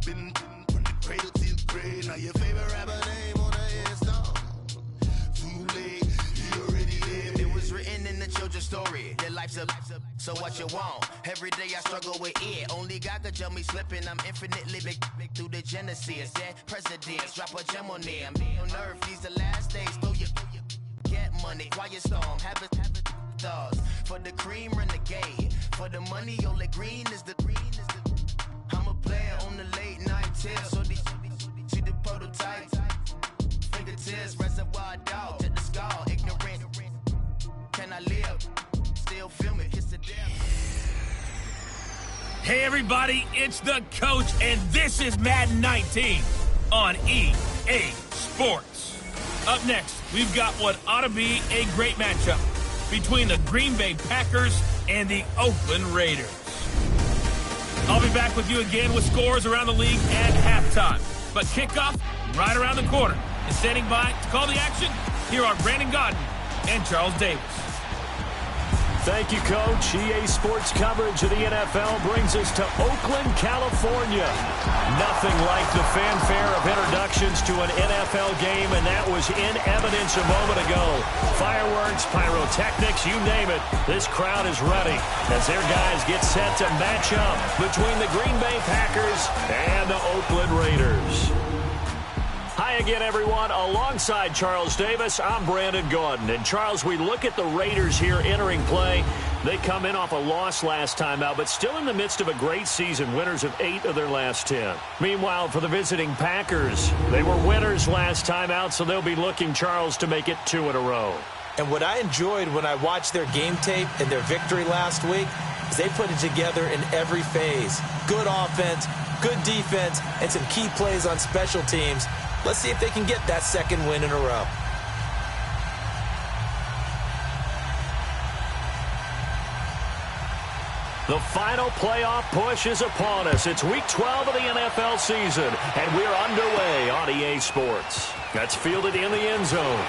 Been from the cradle to the grave. Now your favorite rapper name on the headstone. Too late, you already lived. It was written in the children's story. Their life's up, so what you want? Every day I struggle with it. Only God could tell me slipping. I'm infinitely big through the genesis. Dead presidents, drop a gem on them. On earth, these the last days. Throw your get money, quiet storm, have it thoughts. For the cream, renegade. For the money, only green is the I'm a player on the late night tips. So these see the prototype. Fingertips, reservoir dog to the skull. Ignorant. Can I live? Still feel me. It's the death. Hey everybody, it's the coach, and this is Madden 19 on EA Sports. Up next, we've got what ought to be a great matchup between the Green Bay Packers and the Oakland Raiders. I'll be back with you again with scores around the league at halftime. But kickoff right around the corner. And standing by to call the action, here are Brandon Godden and Charles Davis. Thank you, Coach. EA Sports coverage of the NFL brings us to Oakland, California. Nothing like the fanfare of introductions to an NFL game, and that was in evidence a moment ago. Fireworks, pyrotechnics, you name it. This crowd is ready as their guys get set to match up between the Green Bay Packers and the Oakland Raiders. Hi again, everyone. Alongside Charles Davis, I'm Brandon Gaudin. And, Charles, we look at the Raiders here entering play. They come in off a loss last time out, but still in the midst of a great season, winners of 8 of their last 10. Meanwhile, for the visiting Packers, they were winners last time out, so they'll be looking, Charles, to make it 2 in a row. And what I enjoyed when I watched their game tape and their victory last week is they put it together in every phase. Good offense, good defense, and some key plays on special teams. Let's see if they can get that second win in a row. The final playoff push is upon us. It's Week 12 of the NFL season, and we're underway on EA Sports. That's fielded in the end zone.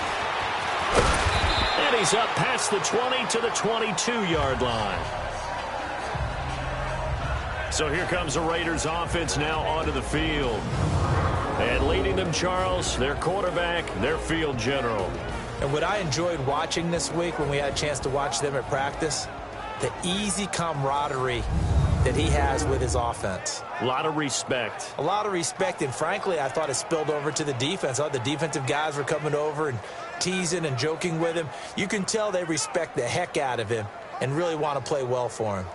And he's up past the 20 to the 22-yard line. So here comes the Raiders offense now onto the field. And leading them, Charles, their quarterback, their field general. And what I enjoyed watching this week when we had a chance to watch them at practice, the easy camaraderie that he has with his offense. A lot of respect. A lot of respect, and frankly, I thought it spilled over to the defense. The defensive guys were coming over and teasing and joking with him. You can tell they respect the heck out of him and really want to play well for him.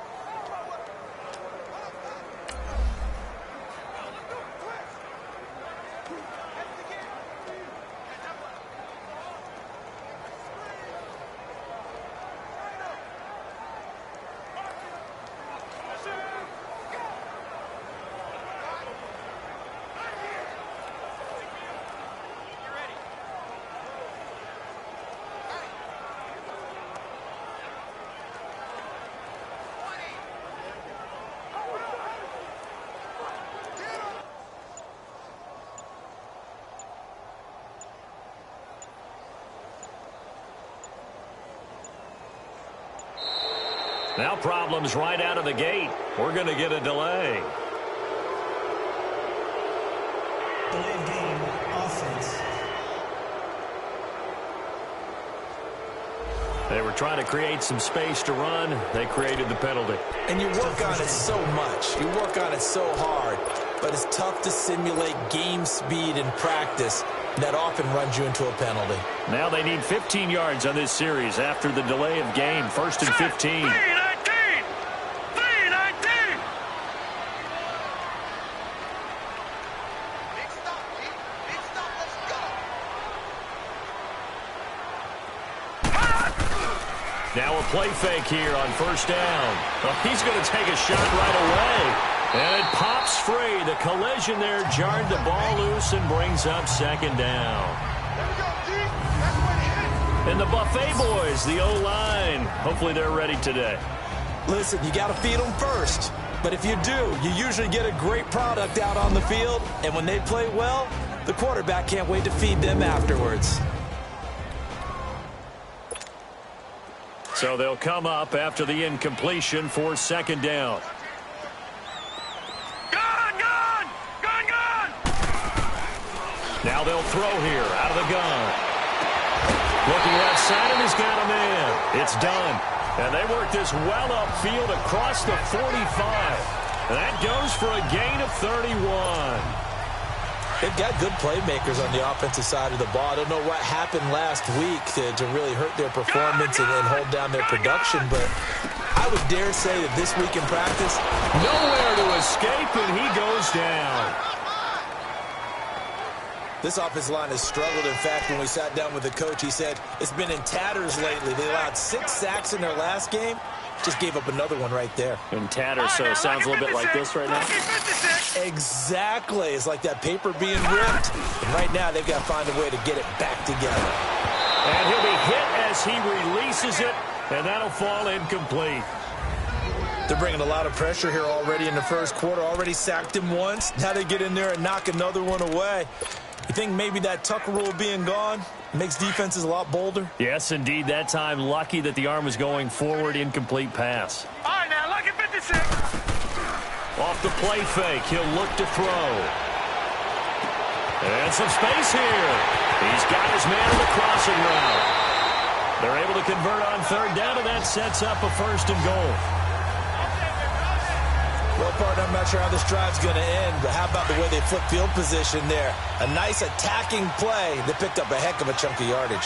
Now problems right out of the gate. We're going to get a delay. Delay game, offense. They were trying to create some space to run. They created the penalty. And you work on it so much. You work on it so hard. But it's tough to simulate game speed in practice. That often runs you into a penalty. Now they need 15 yards on this series after the delay of game. 1st and 15. Now a play fake here on 1st down. Well, he's going to take a shot right away. And it pops free. The collision there jarred the ball loose and brings up 2nd down. And the Buffet boys, the O-line, hopefully they're ready today. Listen, you got to feed them first. But if you do, you usually get a great product out on the field. And when they play well, the quarterback can't wait to feed them afterwards. So they'll come up after the incompletion for 2nd down. Gun! Now they'll throw here out of the gun. Looking left side, and he's got a man. It's done. And they work this well upfield across the 45. And that goes for a gain of 31. They've got good playmakers on the offensive side of the ball. I don't know what happened last week to really hurt their performance and hold down their production, but I would dare say that this week in practice, nowhere to escape, and he goes down. This offensive line has struggled. In fact, when we sat down with the coach, he said it's been in tatters lately. They allowed 6 sacks in their last game. Just gave up another one right there. In tatters, so it sounds a little bit like this right now. Exactly. It's like that paper being ripped. And right now, they've got to find a way to get it back together. And he'll be hit as he releases it, and that'll fall incomplete. They're bringing a lot of pressure here already in the first quarter. Already sacked him once. Now they get in there and knock another one away. You think maybe that Tucker rule being gone makes defenses a lot bolder? Yes, indeed. That time, lucky that the arm was going forward. Incomplete pass. All right, now, look at 56. Off the play fake. He'll look to throw. And some space here. He's got his man in the crossing route. They're able to convert on third down, and that sets up a 1st and goal. Well, partner, I'm not sure how this drive's going to end, but how about the way they flip field position there? A nice attacking play that picked up a heck of a chunk of yardage.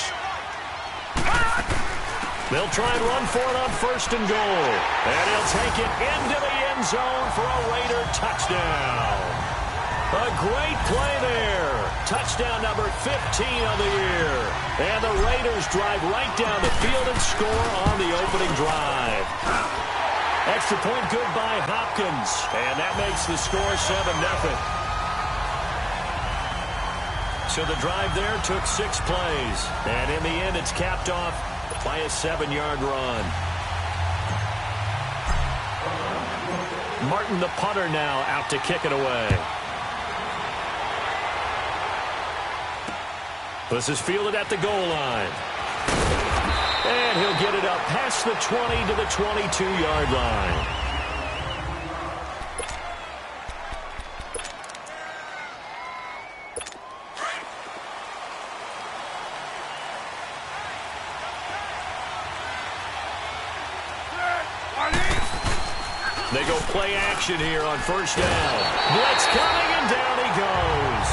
They'll try and run for it on 1st and goal. And he'll take it into the end zone for a Raider touchdown. A great play there. Touchdown number 15 of the year. And the Raiders drive right down the field and score on the opening drive. Extra point good by Hopkins. And that makes the score 7-0. So the drive there took 6 plays. And in the end, it's capped off by a 7-yard run. Martin, the punter, now out to kick it away. This is fielded at the goal line. And he'll get it up past the 20 to the 22-yard line. They go play action here on 1st down. Blitz coming, and down he goes.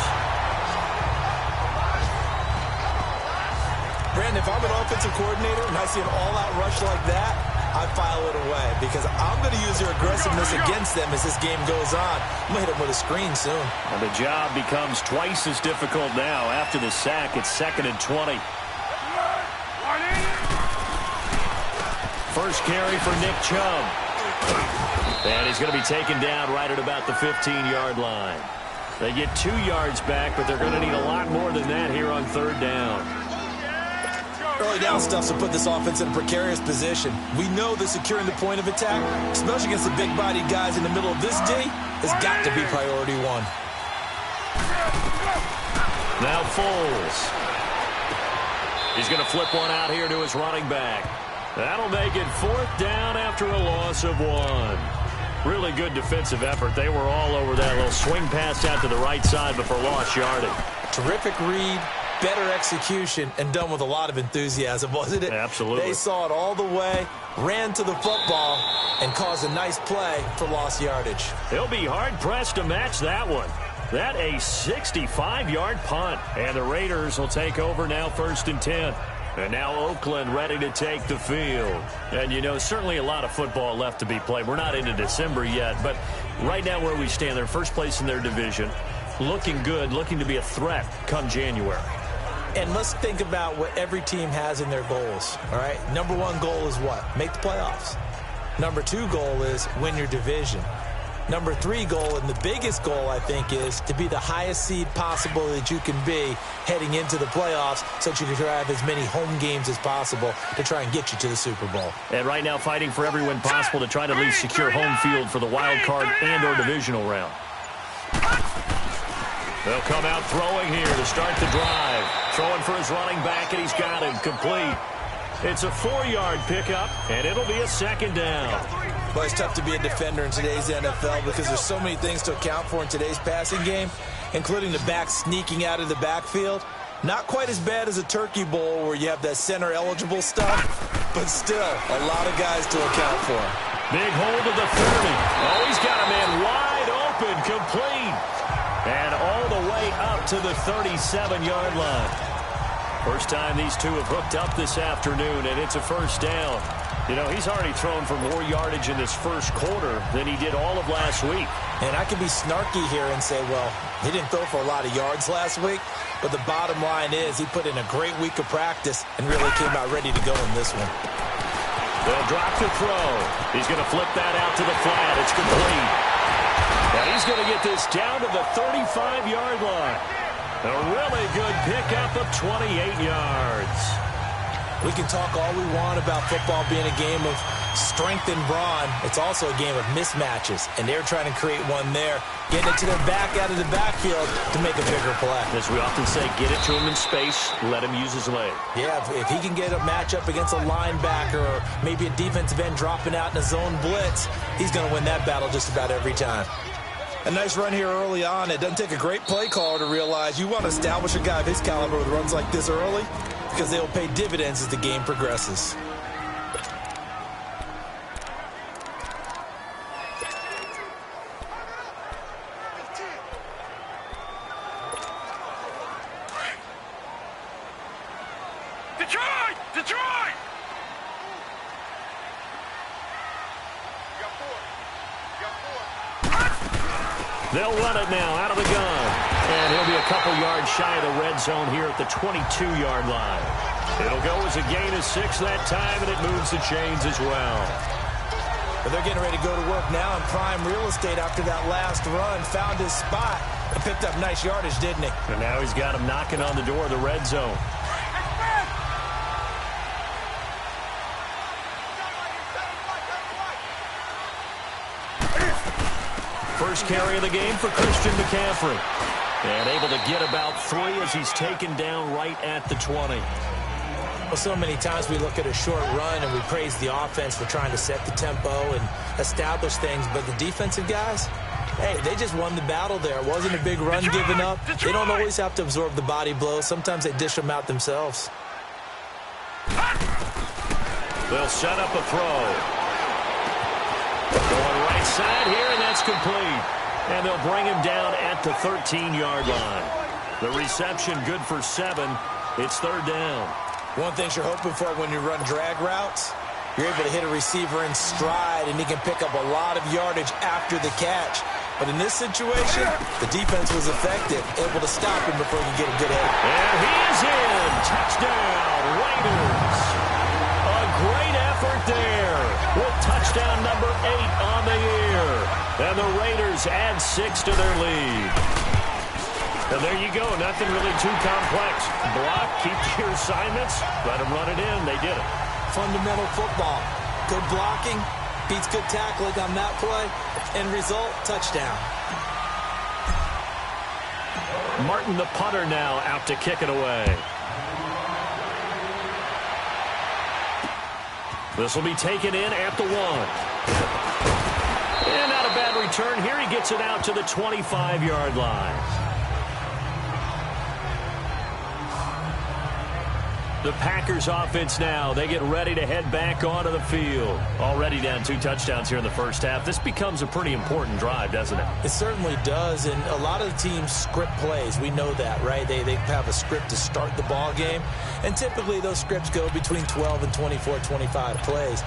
Brandon, if I'm an offensive coordinator and I see an all-out rush like that, I file it away because I'm going to use their aggressiveness against them as this game goes on. I'm going to hit them with a screen soon. And the job becomes twice as difficult now. After the sack, it's 2nd and 20. First carry for Nick Chubb. And he's going to be taken down right at about the 15-yard line. They get 2 yards back, but they're going to need a lot more than that here on 3rd down. Early down stuff to put this offense in a precarious position. We know that securing the point of attack, especially against the big-bodied guys in the middle of this D, has got to be priority 1. Now Foles. He's going to flip one out here to his running back. That'll make it 4th down after a loss of 1. Really good defensive effort. They were all over that little swing pass out to the right side before lost yardage. Terrific read, better execution, and done with a lot of enthusiasm, wasn't it? Absolutely. They saw it all the way, ran to the football, and caused a nice play for lost yardage. They'll be hard-pressed to match that one. That a 65-yard punt. And the Raiders will take over now 1st and 10. And now Oakland ready to take the field. And, you know, certainly a lot of football left to be played. We're not into December yet, but right now where we stand, they're first place in their division. Looking good, looking to be a threat come January. And let's think about what every team has in their goals, all right? Number 1 goal is what? Make the playoffs. Number 2 goal is win your division. Number 3 goal, and the biggest goal, I think, is to be the highest seed possible that you can be heading into the playoffs so that you can have as many home games as possible to try and get you to the Super Bowl. And right now fighting for every win possible to try to at least secure home field for the wild card and or divisional round. They'll come out throwing here to start the drive. Throwing for his running back, and he's got him complete. It's a 4-yard pickup, and it'll be a second down. Well, it's tough to be a defender in today's NFL because there's so many things to account for in today's passing game, including the back sneaking out of the backfield. Not quite as bad as a turkey bowl where you have that center-eligible stuff, but still a lot of guys to account for. Big hold of the 30. Oh, he's got a man wide open, complete. And all the way up to the 37-yard line. First time these two have hooked up this afternoon, and it's a first down. You know, he's already thrown for more yardage in this first quarter than he did all of last week. And I could be snarky here and say, well, he didn't throw for a lot of yards last week, but the bottom line is he put in a great week of practice and really came out ready to go in this one. They'll drop the throw. He's going to flip that out to the flat. It's complete. Now he's going to get this down to the 35-yard line. A really good pickup of 28 yards. We can talk all we want about football being a game of strength and brawn. It's also a game of mismatches, and they're trying to create one there, getting it to their back out of the backfield to make a bigger play. As we often say, get it to him in space, let him use his leg. Yeah, if he can get a matchup against a linebacker or maybe a defensive end dropping out in a zone blitz, he's going to win that battle just about every time. A nice run here early on. It doesn't take a great play caller to realize you want to establish a guy of his caliber with runs like this early because they'll pay dividends as the game progresses. They'll run it now out of the gun. And he'll be a couple yards shy of the red zone here at the 22-yard line. It'll go as a gain of 6 that time, and it moves the chains as well. But they're getting ready to go to work now in prime real estate after that last run. Found his spot and picked up nice yardage, didn't he? And now he's got him knocking on the door of the red zone. First carry of the game for Christian McCaffrey. And able to get about 3 as he's taken down right at the 20. Well, so many times we look at a short run and we praise the offense for trying to set the tempo and establish things. But the defensive guys, hey, they just won the battle there. It wasn't a big run given up. They don't always have to absorb the body blows. Sometimes they dish them out themselves. They'll set up a throw. Going right side here, and that's complete. And they'll bring him down at the 13-yard line. The reception good for 7. It's third down. One thing you're hoping for when you run drag routes, you're able to hit a receiver in stride, and he can pick up a lot of yardage after the catch. But in this situation, the defense was effective, able to stop him before he could get a good hit. And he is in. Touchdown, Raiders. A great effort there with touchdown number 8 on the year. And the Raiders add 6 to their lead. And there you go. Nothing really too complex. Block, keep to your assignments, let them run it in. They did it. Fundamental football. Good blocking beats good tackling on that play. End result, touchdown. Martin, the punter, now out to kick it away. This will be taken in at the 1. And not a bad return here. He gets it out to the 25-yard line. The Packers offense now, they get ready to head back onto the field. Already down 2 touchdowns here in the first half. This becomes a pretty important drive, doesn't it? It certainly does, and a lot of the teams script plays. We know that, right? They have a script to start the ball game, and typically those scripts go between 12 and 24, 25 plays.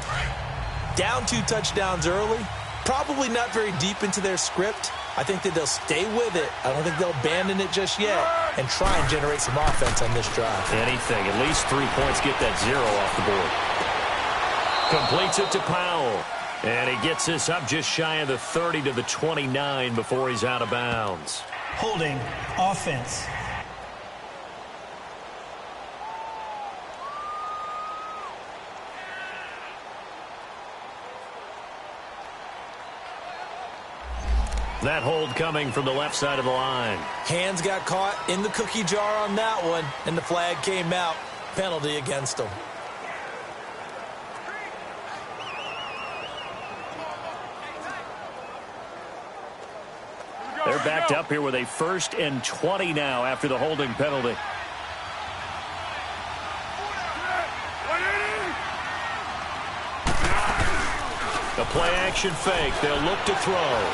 Down 2 touchdowns early, probably not very deep into their script. I think that they'll stay with it. I don't think they'll abandon it just yet and try and generate some offense on this drive. Anything. At least 3 points. Get that 0 off the board. Completes it to Powell. And he gets this up just shy of the 30 to the 29 before he's out of bounds. Holding offense. That hold coming from the left side of the line. Hands got caught in the cookie jar on that one, and the flag came out. Penalty against him. start backed up here with a 1st and 20 now after the holding penalty. The play-action fake. They'll look to throw.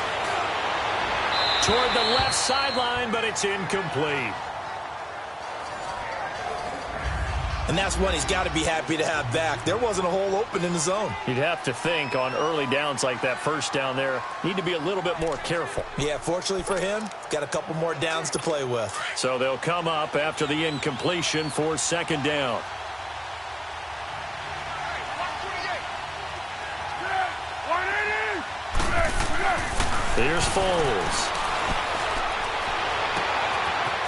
Toward the left sideline, but it's incomplete. And that's one he's got to be happy to have back. There wasn't a hole open in the zone. You'd have to think on early downs like that first down there, need to be a little bit more careful. Yeah, fortunately for him, got a couple more downs to play with. So they'll come up after the incompletion for 2nd down. Here's Foles.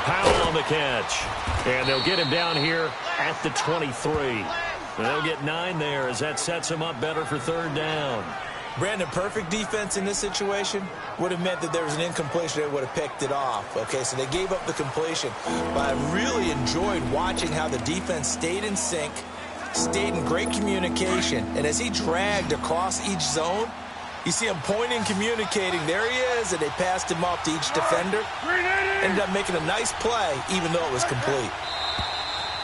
Powell on the catch. And they'll get him down here at the 23. And they'll get 9 there as that sets him up better for 3rd down. Brandon, perfect defense in this situation would have meant that there was an incompletion. They would have picked it off. Okay, so they gave up the completion. But I really enjoyed watching how the defense stayed in sync, stayed in great communication. And as he dragged across each zone, you see him pointing, communicating. There he is, and they passed him off to each defender. Ended up making a nice play, even though it was complete.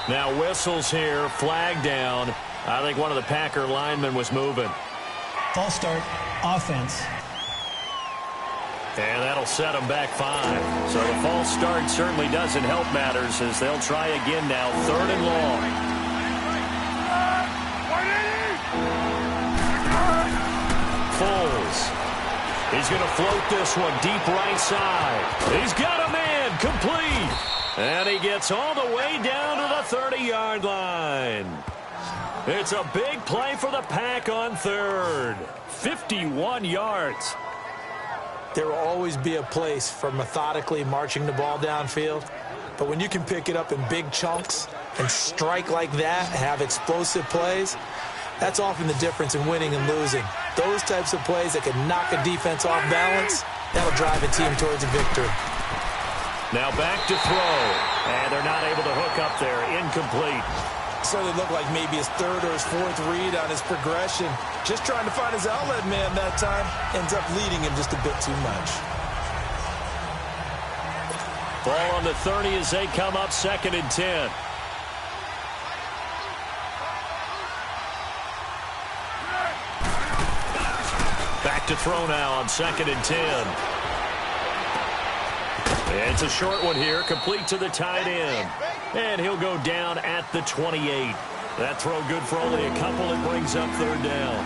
Now whistles here, flag down. I think one of the Packer linemen was moving. False start, offense. And that'll set them back 5. So the false start certainly doesn't help matters as they'll try again now, 3rd and long. Foles. He's going to float this one deep right side. He's got a man complete. And he gets all the way down to the 30-yard line. It's a big play for the Pack on 3rd. 51 yards. There will always be a place for methodically marching the ball downfield. But when you can pick it up in big chunks and strike like that, have explosive plays, that's often the difference in winning and losing. Those types of plays that can knock a defense off balance, that'll drive a team towards a victory. Now back to throw. And they're not able to hook up there. Incomplete. Certainly looked like maybe his 3rd or his 4th read on his progression. Just trying to find his outlet man that time. Ends up leading him just a bit too much. Ball on the 30 as they come up 2nd and 10. Back to throw now on 2nd and 10. It's a short one here, complete to the tight end. And he'll go down at the 28. That throw good for only a couple. It brings up 3rd down.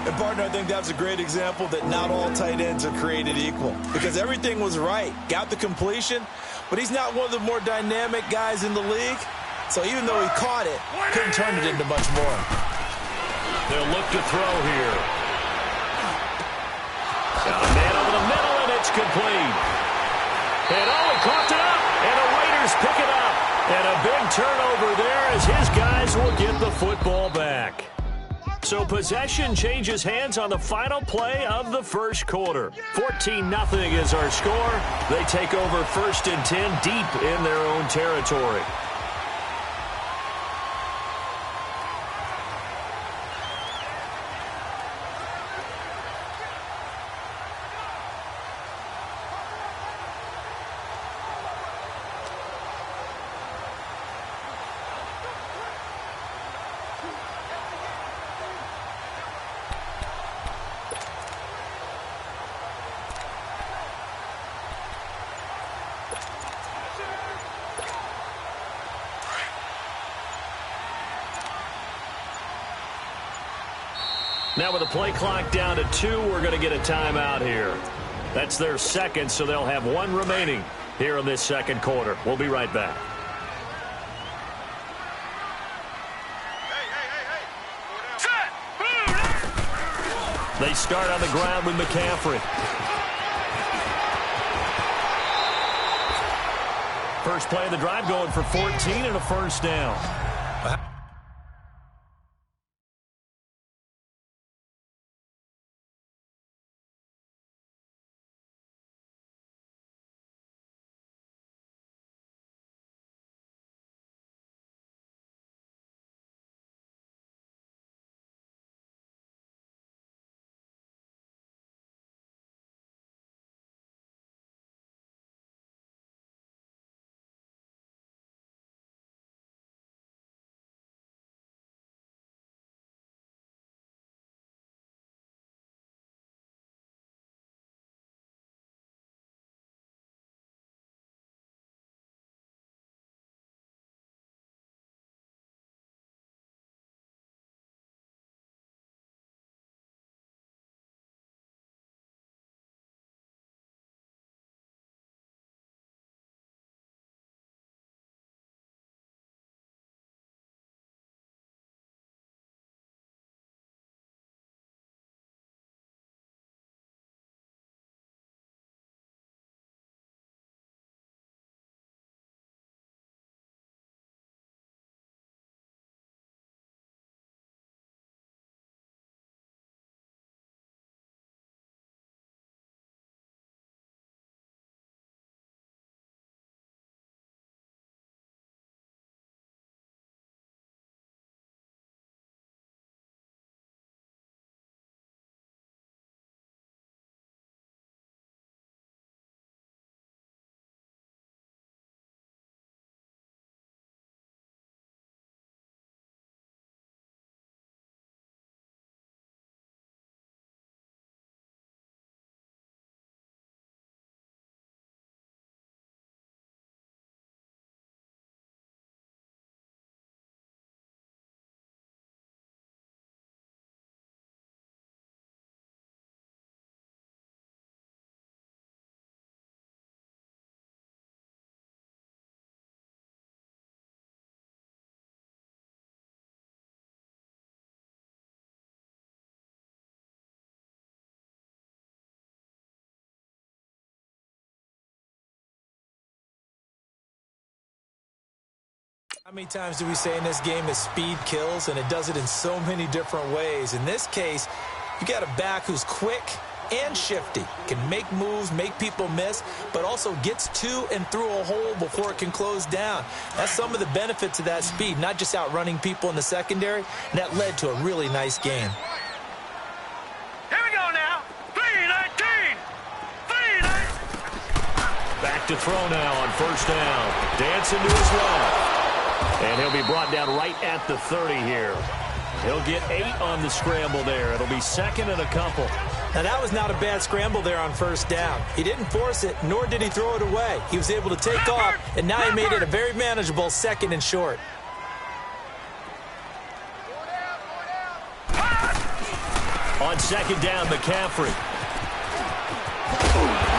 And, partner, I think that's a great example that not all tight ends are created equal. Because everything was right. Got the completion, but he's not one of the more dynamic guys in the league. So even though he caught it, couldn't turn it into much more. They'll look to throw here. Got a man over the middle, and it's complete. And he caught it up, and the Raiders pick it up. And a big turnover there as his guys will get the football back. So possession changes hands on the final play of the first quarter. 14-0 is our score. They take over 1st and 10 deep in their own territory. Now with the play clock down to 2, we're going to get a timeout here. That's their 2nd, so they'll have 1 remaining here in this 2nd quarter. We'll be right back. They start on the ground with McCaffrey. First play of the drive going for 14 and a 1st down. How many times do we say in this game that speed kills, and it does it in so many different ways? In this case, you got a back who's quick and shifty, can make moves, make people miss, but also gets to and through a hole before it can close down. That's some of the benefits of that speed, not just outrunning people in the secondary, and that led to a really nice game. Here we go now. 3-19. Back to throw now on first down. Dancing to his left. And he'll be brought down right at the 30 here. He'll get 8 on the scramble there. It'll be second and a couple. Now, that was not a bad scramble there on first down. He didn't force it, nor did he throw it away. He was able to take off, and now he made it a very manageable second and short. On second down, McCaffrey.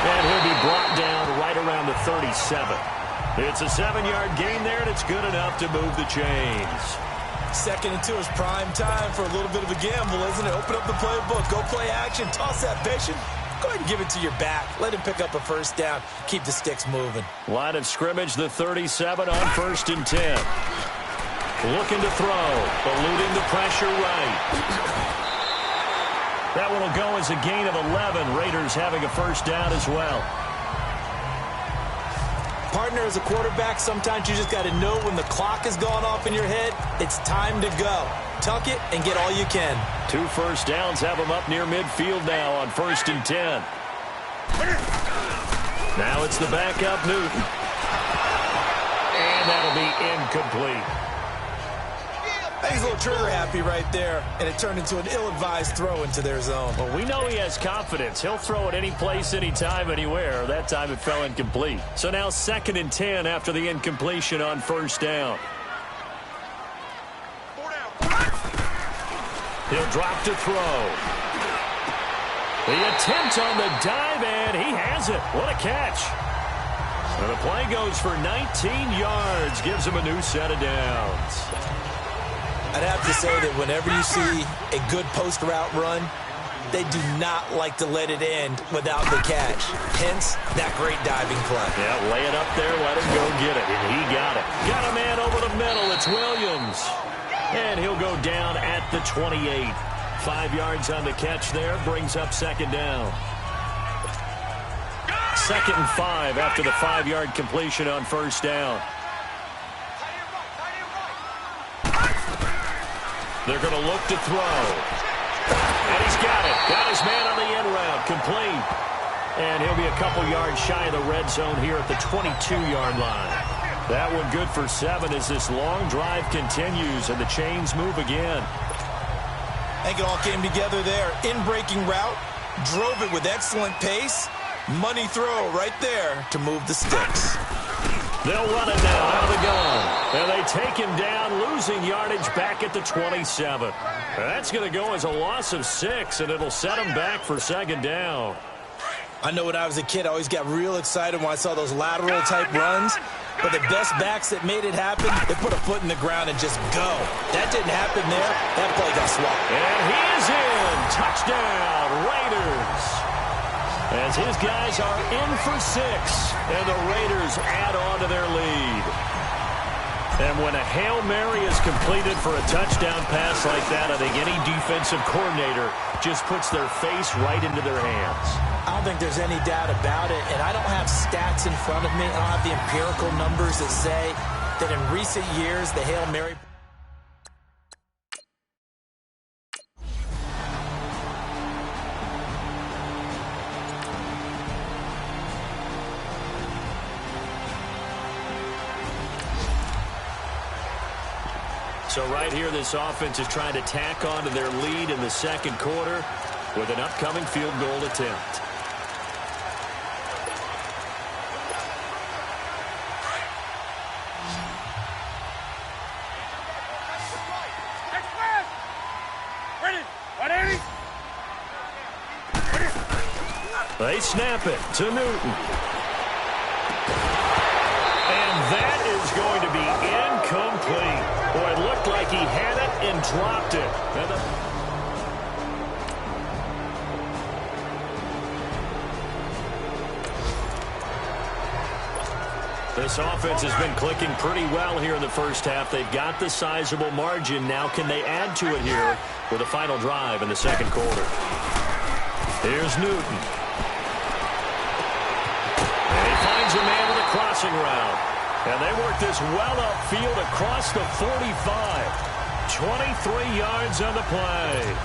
And he'll be brought down right around the 37. It's a 7-yard gain there, and it's good enough to move the chains. 2nd and 2 is prime time for a little bit of a gamble, isn't it? Open up the playbook, go play action, toss that patient. Go ahead and give it to your back. Let him pick up a first down. Keep the sticks moving. Line of scrimmage, the 37 on 1st and 10. Looking to throw, eluding the pressure right. That one will go as a gain of 11. Raiders having a first down as well. Partner, as a quarterback, sometimes you just got to know when the clock has gone off in your head, it's time to go. Tuck it and get all you can. 2 first downs have them up near midfield now on 1st and 10. Now it's the backup Newton. And that'll be incomplete. He's a little trigger happy right there, and it turned into an ill-advised throw into their zone. Well, we know he has confidence. He'll throw it any place, anytime, anywhere. That time it fell incomplete. So now 2nd and 10 after the incompletion on first down. He'll drop to throw. The attempt on the dive, and he has it. What a catch. And the play goes for 19 yards. Gives him a new set of downs. I'd have to say that whenever you see a good post route run, they do not like to let it end without the catch. Hence, that great diving play. Yeah, lay it up there, let him go get it, and he got it. Got a man over the middle. It's Williams. And he'll go down at the 28. 5 yards on the catch there, brings up second down. 2nd and 5 after the 5-yard completion on first down. They're going to look to throw. And he's got it. Got his man on the end route. Complete. And he'll be a couple yards shy of the red zone here at the 22-yard line. That one good for 7 as this long drive continues and the chains move again. I think it all came together there. In-breaking route. Drove it with excellent pace. Money throw right there to move the sticks. They'll run it now out of the gun. And they take him down, losing yardage back at the 27. That's going to go as a loss of 6, and it'll set him back for second down. I know when I was a kid, I always got real excited when I saw those lateral-type runs. But the best backs that made it happen, they put a foot in the ground and just go. That didn't happen there. That play got swapped. And he is in. Touchdown, Raiders. As his guys are in for 6, and the Raiders add on to their lead. And when a Hail Mary is completed for a touchdown pass like that, I think any defensive coordinator just puts their face right into their hands. I don't think there's any doubt about it, and I don't have stats in front of me. I don't have the empirical numbers that say that in recent years the Hail Mary... So right here, this offense is trying to tack on to their lead in the second quarter with an upcoming field goal attempt. They snap it to Newton. And that is going to be incomplete. Boy, it looked like he had it and dropped it. This offense has been clicking pretty well here in the first half. They've got the sizable margin. Now can they add to it here with a final drive in the second quarter? Here's Newton. And he finds a man with a crossing route. And they work this well upfield across the 45. 23 yards on the play.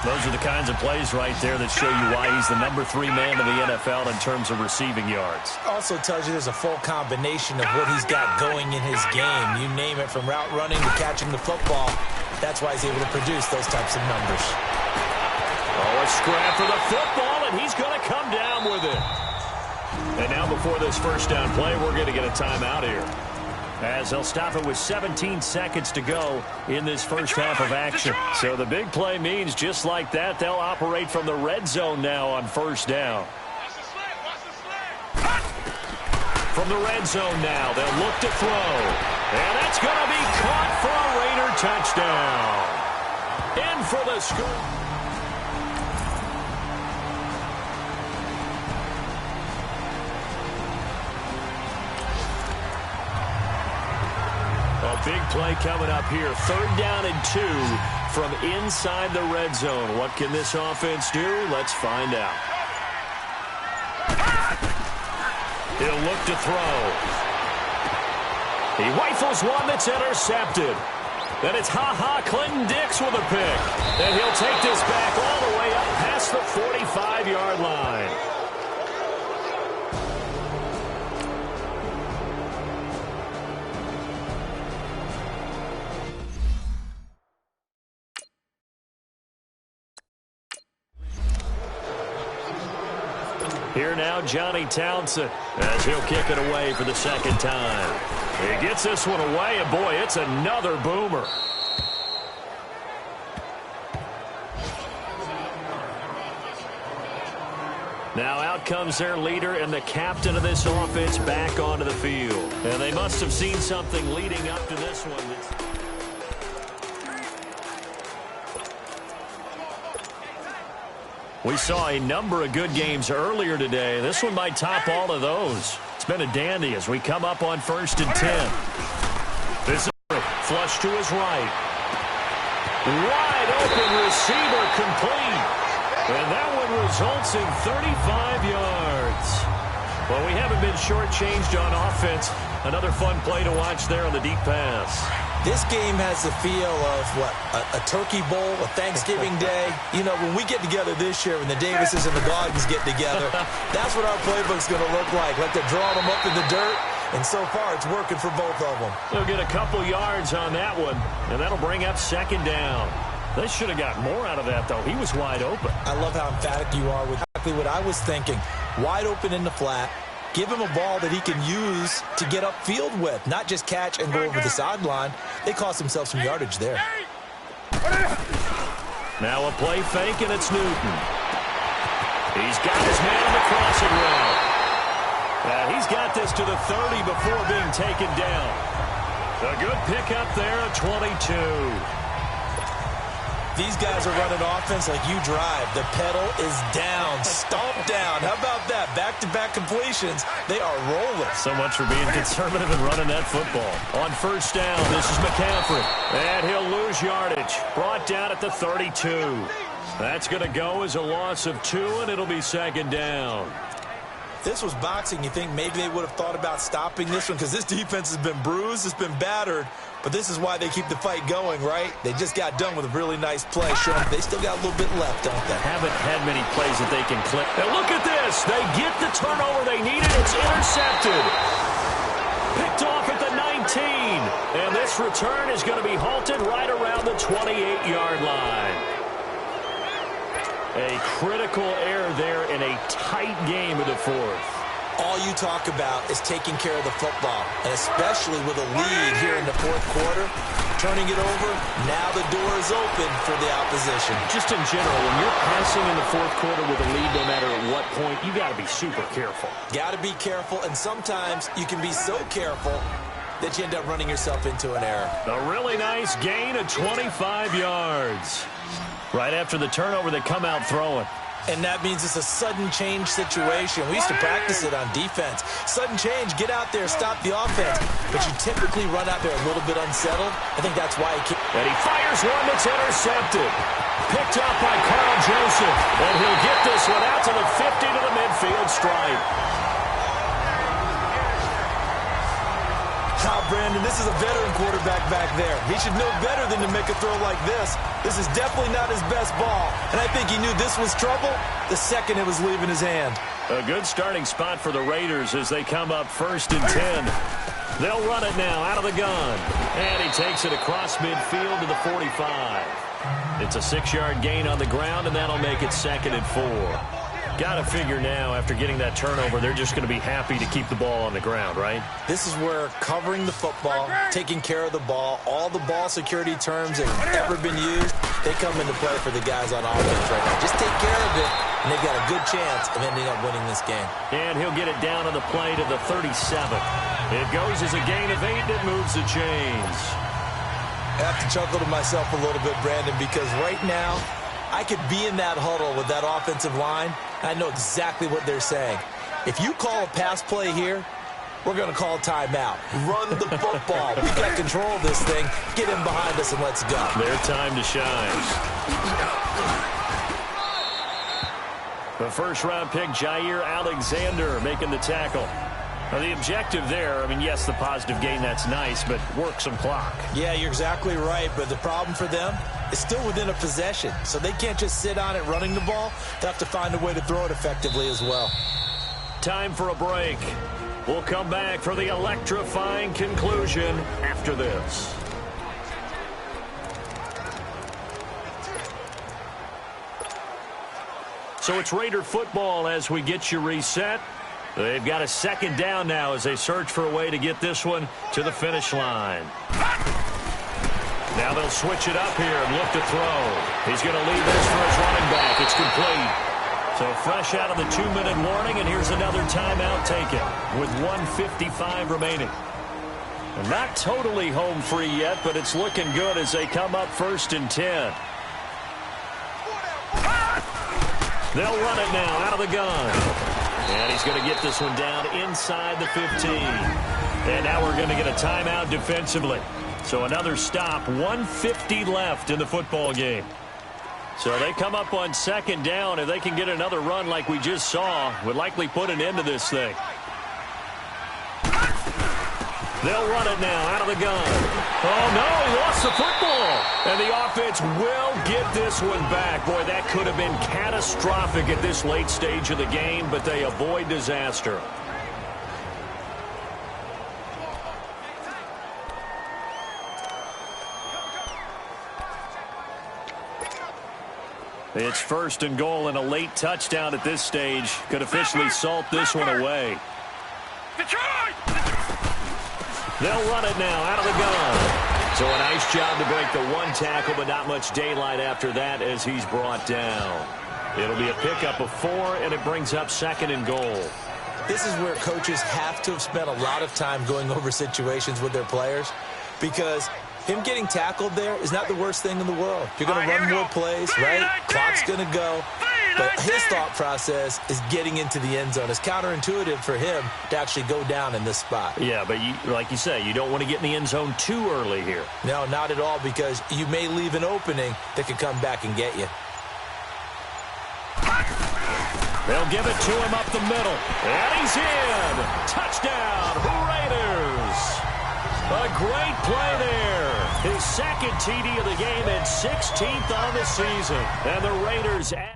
Those are the kinds of plays right there that show you why he's the number 3 man in the NFL in terms of receiving yards. Also tells you there's a full combination of what he's got going in his game. You name it, from route running to catching the football. That's why he's able to produce those types of numbers. Oh, a scrap for the football, and he's going to come down with it. And now before this first down play, we're going to get a timeout here, as they'll stop it with 17 seconds to go in this first half of action. So the big play means just like that, they'll operate from the red zone now on first down. From the red zone now, they'll look to throw. And that's going to be caught for a Raider touchdown. In for the score. Big play coming up here. 3rd down and 2 from inside the red zone. What can this offense do? Let's find out. He'll look to throw. He rifles one that's intercepted. Then it's Clinton Dix with a pick. And he'll take this back all the way up past the 45-yard line. Here now, Johnny Townsend, as he'll kick it away for the second time. He gets this one away, and boy, it's another boomer. Now out comes their leader and the captain of this offense back onto the field. And they must have seen something leading up to this one. We saw a number of good games earlier today. This one might top all of those. It's been a dandy as we come up on 1st and 10. This is flush to his right. Wide open receiver complete. And that one results in 35 yards. Well, we haven't been shortchanged on offense. Another fun play to watch there on the deep pass. This game has the feel of, a turkey bowl, a Thanksgiving day. You know, when we get together this year, when the Davises and the Gardens get together, that's what our playbook's going to look like. Like they're drawing them up in the dirt, and so far it's working for both of them. They'll get a couple yards on that one, and that'll bring up 2nd down. They should have got more out of that, though. He was wide open. I love how emphatic you are with exactly what I was thinking. Wide open in the flat. Give him a ball that he can use to get upfield with, not just catch and go over the sideline. They cost themselves some yardage there. Now a play fake, and it's Newton. He's got his man on the crossing route. He's got this to the 30 before being taken down. A good pickup there at 22. These guys are running offense like you drive. The pedal is down, stomped down. How about that? Back-to-back completions. They are rolling. So much for being conservative and running that football. On 1st down, this is McCaffrey. And he'll lose yardage. Brought down at the 32. That's going to go as a loss of 2, and it'll be 2nd down. This was boxing. You think maybe they would have thought about stopping this one because this defense has been bruised, it's been battered. But this is why they keep the fight going, right? They just got done with a really nice play, showing they still got a little bit left, don't they? Haven't had many plays that they can click. And look at this. They get the turnover they needed. It's intercepted. Picked off at the 19. And this return is going to be halted right around the 28-yard line. A critical error there in a tight game of the 4th. All you talk about is taking care of the football, and especially with a lead here in the 4th quarter, turning it over, now the door is open for the opposition. Just in general, when you're passing in the 4th quarter with a lead, no matter at what point, you got to be super careful. Got to be careful, and sometimes you can be so careful that you end up running yourself into an error. A really nice gain of 25 yards. Right after the turnover, they come out throwing. And that means it's a sudden change situation. We used to practice it on defense. Sudden change, get out there, stop the offense. But you typically run out there a little bit unsettled. I think that's why he can't. And he fires one that's intercepted. Picked up by Carl Joseph. And he'll get this one out to the 50 to the midfield stripe. Brandon, this is a veteran quarterback back there. He should know better than to make a throw like this. This is definitely not his best ball. And I think he knew this was trouble the second it was leaving his hand. A good starting spot for the Raiders as they come up 1st and 10. They'll run it now out of the gun. And he takes it across midfield to the 45. It's a 6-yard gain on the ground, and that'll make it 2nd and 4. Got to figure now, after getting that turnover, they're just going to be happy to keep the ball on the ground, right? This is where covering the football, taking care of the ball, all the ball security terms that have ever been used, they come into play for the guys on offense right now. Just take care of it, and they've got a good chance of ending up winning this game. And he'll get it down on the play to the 37. It goes as a gain of 8, and it moves the chains. I have to chuckle to myself a little bit, Brandon, because right now, I could be in that huddle with that offensive line. I know exactly what they're saying. If you call a pass play here, we're going to call timeout. Run the football. We've got control of this thing. Get him behind us and let's go. Their time to shine. The first-round pick, Jair Alexander, making the tackle. Now, the objective there, I mean, yes, the positive gain, that's nice, but work some clock. Yeah, you're exactly right, but the problem for them is still within a possession, so they can't just sit on it running the ball. They have to find a way to throw it effectively as well. Time for a break. We'll come back for the electrifying conclusion after this. So it's Raider football as we get you reset. They've got a 2nd down now as they search for a way to get this one to the finish line. Now they'll switch it up here and look to throw. He's going to leave this for his running back. It's complete. So fresh out of the 2-minute warning, and here's another timeout taken with 1:55 remaining. Well, not totally home free yet, but it's looking good as they come up 1st and 10. They'll run it now out of the gun. And he's going to get this one down inside the 15. And now we're going to get a timeout defensively. So another stop, 1:50 left in the football game. So they come up on 2nd down. If they can get another run like we just saw, would likely put an end to this thing. They'll run it now out of the gun. Oh, no, he lost the football. And the offense will get this one back. Boy, that could have been catastrophic at this late stage of the game, but they avoid disaster. It's 1st and goal, and a late touchdown at this stage could officially salt this one away. They'll run it now out of the gun. So a nice job to break the 1 tackle, but not much daylight after that as he's brought down. It'll be a pickup of 4, and it brings up 2nd and goal. This is where coaches have to have spent a lot of time going over situations with their players, because him getting tackled there is not the worst thing in the world. You're going to run more plays, right? Clock's going to go. But his thought process is getting into the end zone. It's counterintuitive for him to actually go down in this spot. Yeah, but like you say, you don't want to get in the end zone too early here. No, not at all, because you may leave an opening that could come back and get you. They'll give it to him up the middle. And he's in. Touchdown, Raiders. A great play there. His 2nd TD of the game and 16th on the season. And the Raiders at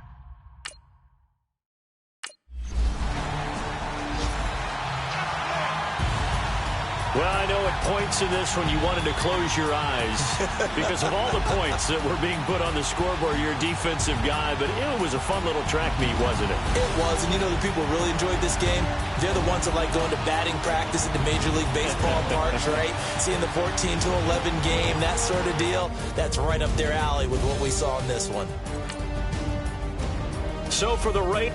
Well, I know at points in this when you wanted to close your eyes because of all the points that were being put on the scoreboard. You're a defensive guy, but it was a fun little track meet, wasn't it? It was, and you know the people really enjoyed this game? They're the ones that like going to batting practice at the Major League Baseball parks, right? Seeing the 14-11 game, that sort of deal. That's right up their alley with what we saw in this one. So for the rate,